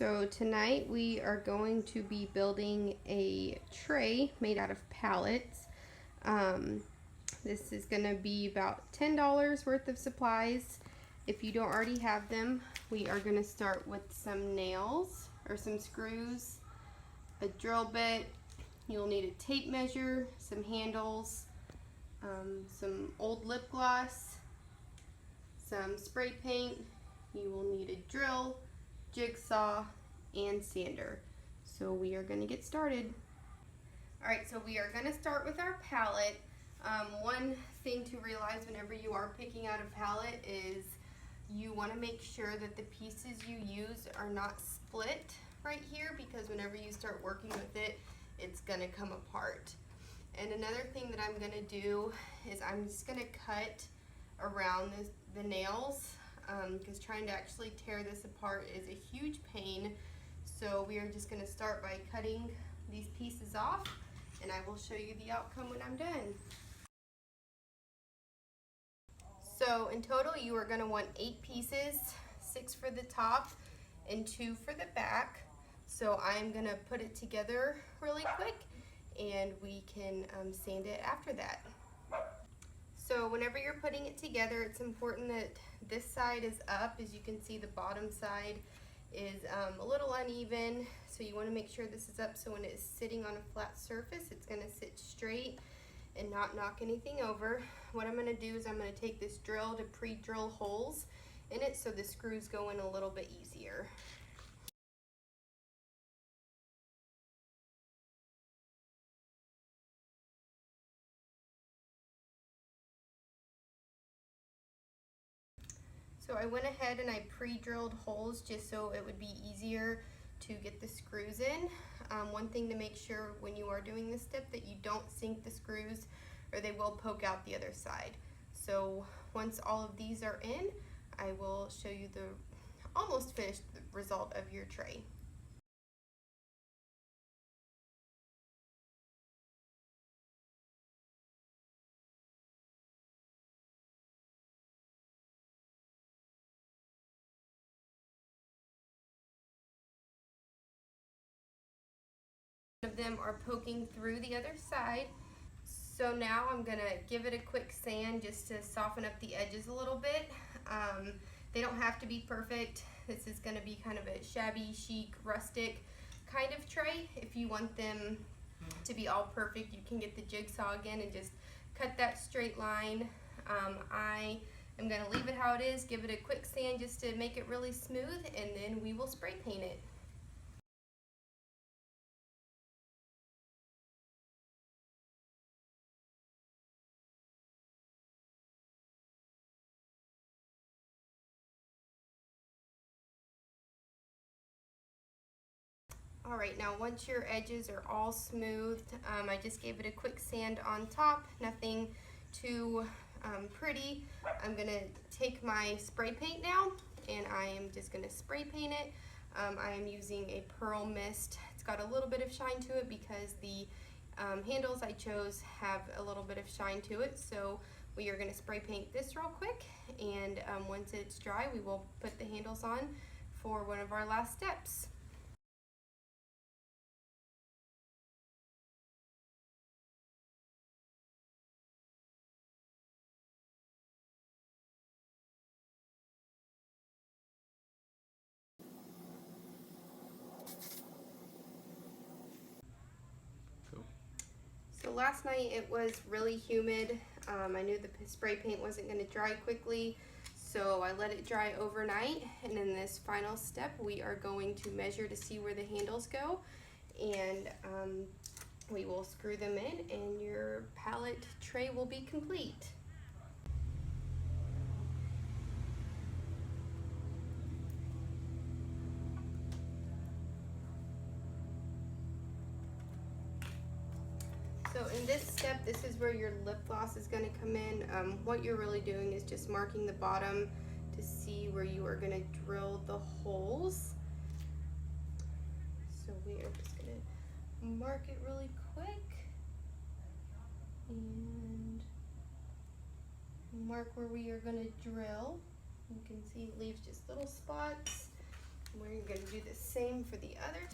So tonight we are going to be building a tray made out of pallets. This is going to be about $10 worth of supplies. If you don't already have them, we are going to start with some nails or some screws, a drill bit. You'll need a tape measure, some handles, some old lip gloss, some spray paint. You will need a drill, jigsaw, and sander. So we are going to get started. Alright, so we are going to start with our pallet. One thing to realize whenever you are picking out a pallet is you want to make sure that the pieces you use are not split right here, because whenever you start working with it, it's going to come apart. And another thing that I'm going to do is I'm just going to cut around the nails, because trying to actually tear this apart is a huge pain. So we are just going to start by cutting these pieces off, and I will show you the outcome when I'm done. So in total you are going to want 8 pieces, 6 for the top and 2 for the back. So I'm going to put it together really quick and we can sand it after that. So whenever you're putting it together, it's important that this side is up. As you can see, the bottom side is a little uneven, so you want to make sure this is up so when it's sitting on a flat surface, it's going to sit straight and not knock anything over. What I'm going to do is I'm going to take this drill to pre-drill holes in it so the screws go in a little bit easier. So I went ahead and I pre-drilled holes just so it would be easier to get the screws in. One thing to make sure when you are doing this step that you don't sink the screws or they will poke out the other side. So once all of these are in, I will show you the almost finished result of your tray. Of them are poking through the other side. So now I'm gonna give it a quick sand just to soften up the edges a little bit. They don't have to be perfect. This is gonna be kind of a shabby, chic, rustic kind of tray. If you want them to be all perfect, you can get the jigsaw again and just cut that straight line. I am gonna leave it how it is, give it a quick sand just to make it really smooth, and then we will spray paint it. Alright, now once your edges are all smoothed, I just gave it a quick sand on top, nothing too pretty. I'm going to take my spray paint now and I am just going to spray paint it. I am using a pearl mist. It's got a little bit of shine to it because the handles I chose have a little bit of shine to it. So we are going to spray paint this real quick, and once it's dry we will put the handles on for one of our last steps. So last night it was really humid. I knew the spray paint wasn't going to dry quickly, so I let it dry overnight, and in this final step we are going to measure to see where the handles go, and we will screw them in and your pallet tray will be complete. So in this step, this is where your lip gloss is going to come in. What you're really doing is just marking the bottom to see where you are going to drill the holes. So we are just going to mark it really quick and mark where we are going to drill. You can see it leaves just little spots. We're going to do the same for the other.